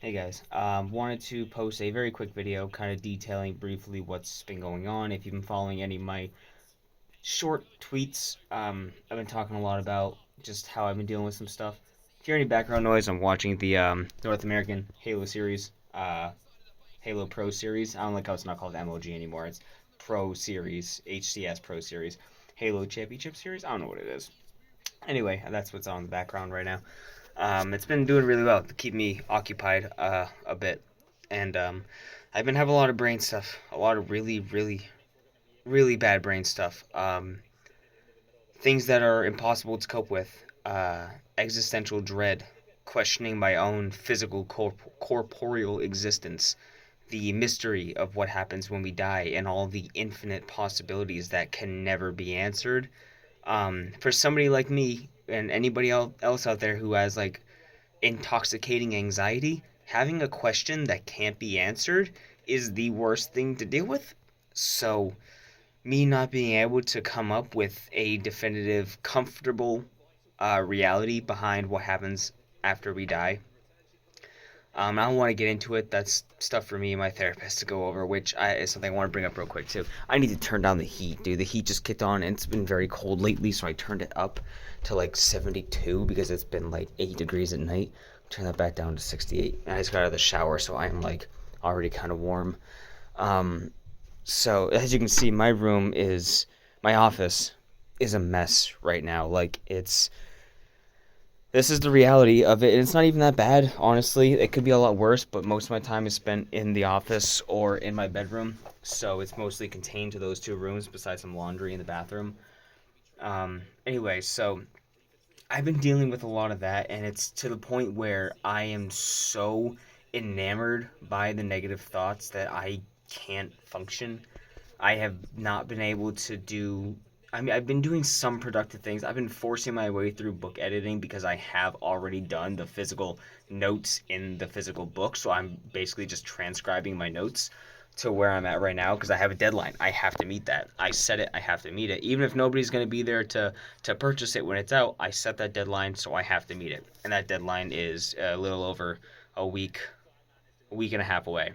Hey guys, wanted to post a very quick video kind of detailing briefly what's been going on. If you've been following any of my short tweets, I've been talking a lot about just how I've been dealing with some stuff. If you hear any background noise, I'm watching the North American Halo series, Halo Pro series. I don't like how it's not called MOG anymore. It's Pro Series, HCS Pro Series, Halo Championship Series. I don't know what it is. Anyway, that's what's on in the background right now. It's been doing really well to keep me occupied a bit, and I've been having a lot of brain stuff, a lot of really, really, really bad brain stuff. Things that are impossible to cope with. Existential dread, questioning my own physical corporeal existence, the mystery of what happens when we die, and all the infinite possibilities that can never be answered. For somebody like me and anybody else out there who has like intoxicating anxiety, having a question that can't be answered is the worst thing to deal with. So, me not being able to come up with a definitive, comfortable reality behind what happens after we die. I don't want to get into it. That's stuff for me and my therapist to go over, which is something I want to bring up real quick too. I need to turn down the heat, dude. The heat just kicked on and it's been very cold lately, so I turned it up to like 72 because it's been like 8 degrees at night. Turn that back down to 68. And I just got out of the shower, so I'm like already kind of warm. Um, so as you can see, my office is a mess right now. Like it's this is the reality of it. And it's not even that bad, honestly. It could be a lot worse, but most of my time is spent in the office or in my bedroom. So it's mostly contained to those two rooms besides some laundry in the bathroom. Anyway, so I've been dealing with a lot of that, and it's to the point where I am so enamored by the negative thoughts that I can't function. I have not been able to do. I mean, I've been doing some productive things. I've been forcing my way through book editing because I have already done the physical notes in the physical book. So I'm basically just transcribing my notes to where I'm at right now because I have a deadline. I have to meet that. I set it. I have to meet it. Even if nobody's going to be there to purchase it when it's out, I set that deadline, so I have to meet it. And that deadline is a little over a week and a half away.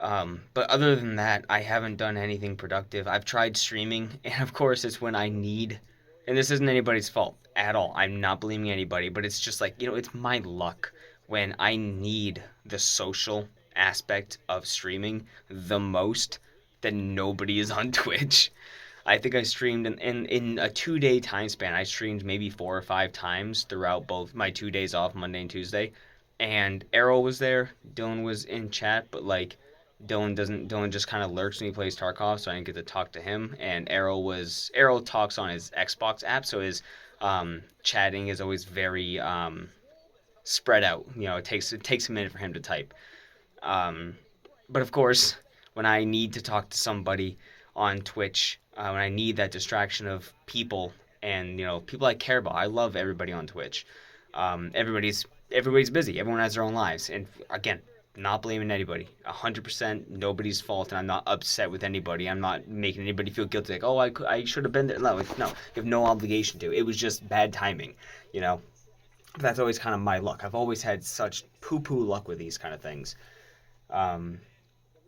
But other than that, I haven't done anything productive. I've tried streaming, and of course, it's when I need, and this isn't anybody's fault at all. I'm not blaming anybody, but it's just like, it's my luck when I need the social aspect of streaming the most, then nobody is on Twitch. I think I streamed in a 2 day time span. I streamed maybe 4 or 5 times throughout both my 2 days off, Monday and Tuesday. And Errol was there. Dylan was in chat, but like Dylan just kind of lurks when he plays Tarkov, so I didn't get to talk to him. And Errol talks on his Xbox app, so his chatting is always very spread out. It takes a minute for him to type. Um, but of course, when I need to talk to somebody on Twitch, when I need that distraction of people and people I care about, I love everybody on Twitch. Everybody's busy. Everyone has their own lives, and again, not blaming anybody. 100% nobody's fault, and I'm not upset with anybody. I'm not making anybody feel guilty. Like, oh, I should have been there. No, no, you have no obligation to. It was just bad timing, you know. That's always kind of my luck. I've always had such poo-poo luck with these kind of things. Um,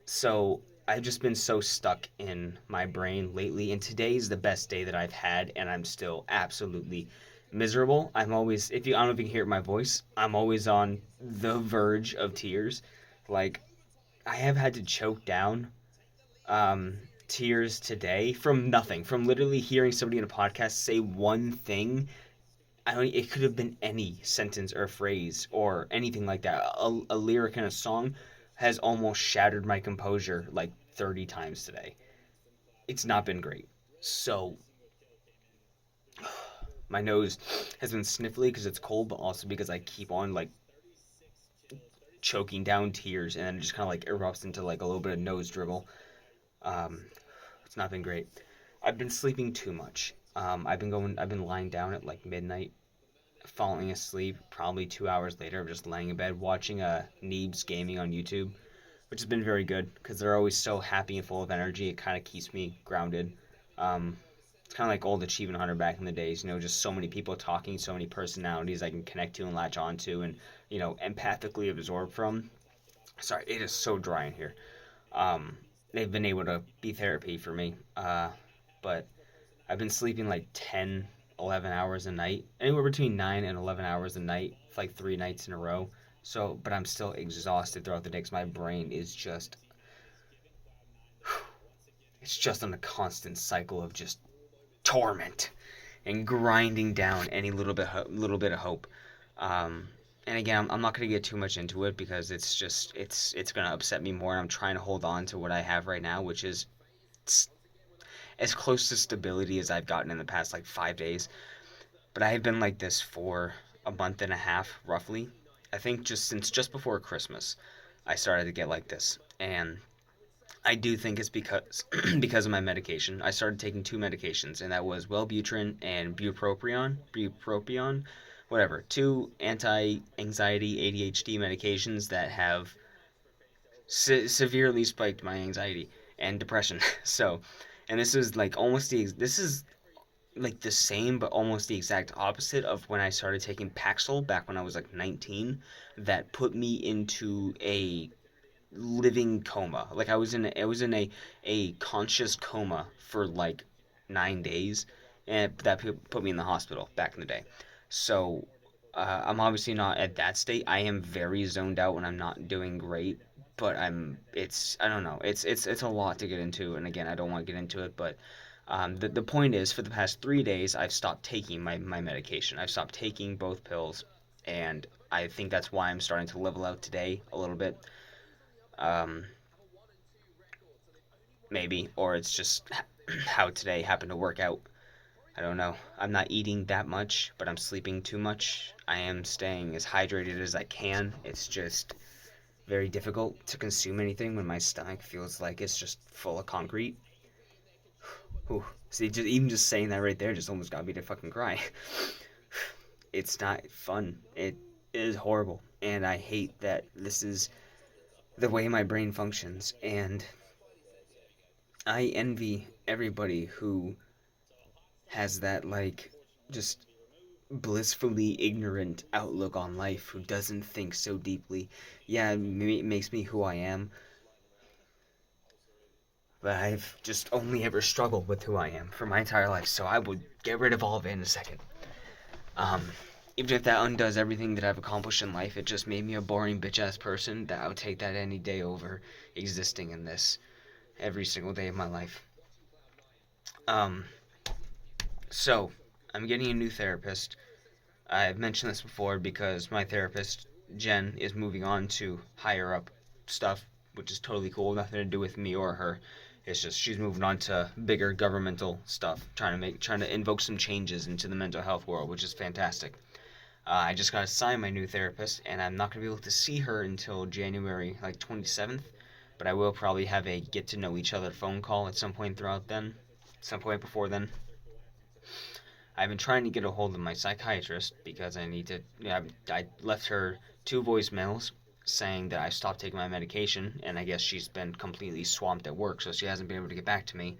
so I've just been so stuck in my brain lately, and today's the best day that I've had, and I'm still absolutely miserable. I'm always, if you, I don't know if you can hear my voice, I'm always on the verge of tears. Like, I have had to choke down um, tears today from nothing, from literally hearing somebody in a podcast say one thing. I don't, it could have been any sentence or phrase or anything like that. A lyric in a song has almost shattered my composure like 30 times today. It's not been great. So, my nose has been sniffly because it's cold, but also because I keep on like choking down tears and then it just kind of like erupts into like a little bit of nose dribble. Um, it's not been great. I've been sleeping too much. I've been lying down at like midnight, falling asleep probably 2 hours later. I'm just laying in bed watching Neebs gaming on YouTube, which has been very good because they're always so happy and full of energy. It kind of keeps me grounded. Um, It's kind of like old Achievement Hunter back in the days, just so many people talking, so many personalities I can connect to and latch onto and, empathically absorb from. Sorry, it is so dry in here. Um, they've been able to be therapy for me. But I've been sleeping like 10, 11 hours a night, anywhere between 9 and 11 hours a night, for like 3 nights in a row. So, but I'm still exhausted throughout the day because my brain is just, it's just on a constant cycle of just torment and grinding down any little bit of hope. Um, and again, I'm not going to get too much into it because it's going to upset me more. And I'm trying to hold on to what I have right now, which is as close to stability as I've gotten in the past like 5 days. But I have been like this for a month and a half, roughly. I think just before Christmas, I started to get like this, and I do think it's because because of my medication. I started taking two medications, and that was Wellbutrin and bupropion, whatever. Two anti-anxiety ADHD medications that have severely spiked my anxiety and depression. So, and this is like the same but almost the exact opposite of when I started taking Paxil back when I was like 19. That put me into a living coma. Like I was in a conscious coma for like 9 days, and that put me in the hospital back in the day. So I'm obviously not at that state. I am very zoned out when I'm not doing great, but I don't know. It's a lot to get into, and again, I don't want to get into it, but the point is, for the past 3 days, I've stopped taking my medication. I've stopped taking both pills, and I think that's why I'm starting to level out today a little bit. Um, Maybe, or it's just how today happened to work out. I don't know. I'm not eating that much, but I'm sleeping too much. I am staying as hydrated as I can. It's just very difficult to consume anything when my stomach feels like it's just full of concrete. Whew. See, even just saying that right there just almost got me to fucking cry. It's not fun. It is horrible, and I hate that this is the way my brain functions. And I envy everybody who has that, like, just blissfully ignorant outlook on life, who doesn't think so deeply. Yeah, it makes me who I am, but I've just only ever struggled with who I am for my entire life, so I would get rid of all of it in a second. Um, Even if that undoes everything that I've accomplished in life, it just made me a boring bitch ass person that I would take that any day over existing in this every single day of my life. Um, so, I'm getting a new therapist. I've mentioned this before because my therapist, Jen, is moving on to higher up stuff, which is totally cool. Nothing to do with me or her. It's just she's moving on to bigger governmental stuff, trying to invoke some changes into the mental health world, which is fantastic. I just got assigned my new therapist, and I'm not gonna be able to see her until January like 27th. But I will probably have a get to know each other phone call at some point throughout then, some point before then. I've been trying to get a hold of my psychiatrist because I need to. I left her two voicemails saying that I stopped taking my medication, and I guess she's been completely swamped at work, so she hasn't been able to get back to me.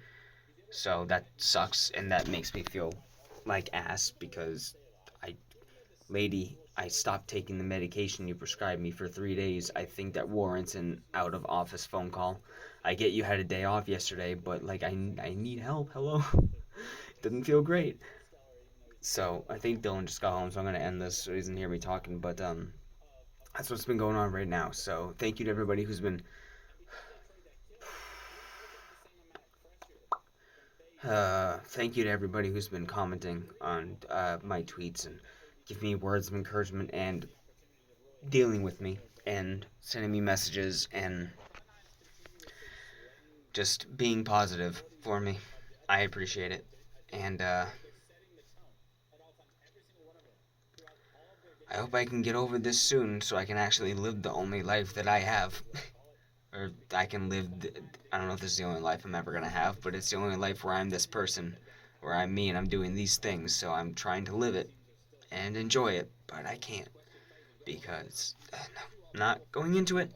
So that sucks, and that makes me feel like ass because I, lady, I stopped taking the medication you prescribed me for 3 days. I think that warrants an out of office phone call. I get you had a day off yesterday, but like I need help. Hello, doesn't feel great. So I think Dylan just got home, so I'm gonna end this so he doesn't hear me talking. But that's what's been going on right now. So thank you to everybody who's been thank you to everybody who's been commenting on my tweets and giving me words of encouragement and dealing with me and sending me messages and just being positive for me. I appreciate it. And I hope I can get over this soon so I can actually live the only life that I have. Or I can live. I don't know if this is the only life I'm ever gonna have, but it's the only life where I'm this person, where I'm me and I'm doing these things. So I'm trying to live it and enjoy it, but I can't because no, I'm not going into it.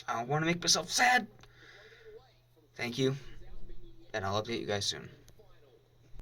I don't want to make myself sad. Thank you, and I'll update you guys soon.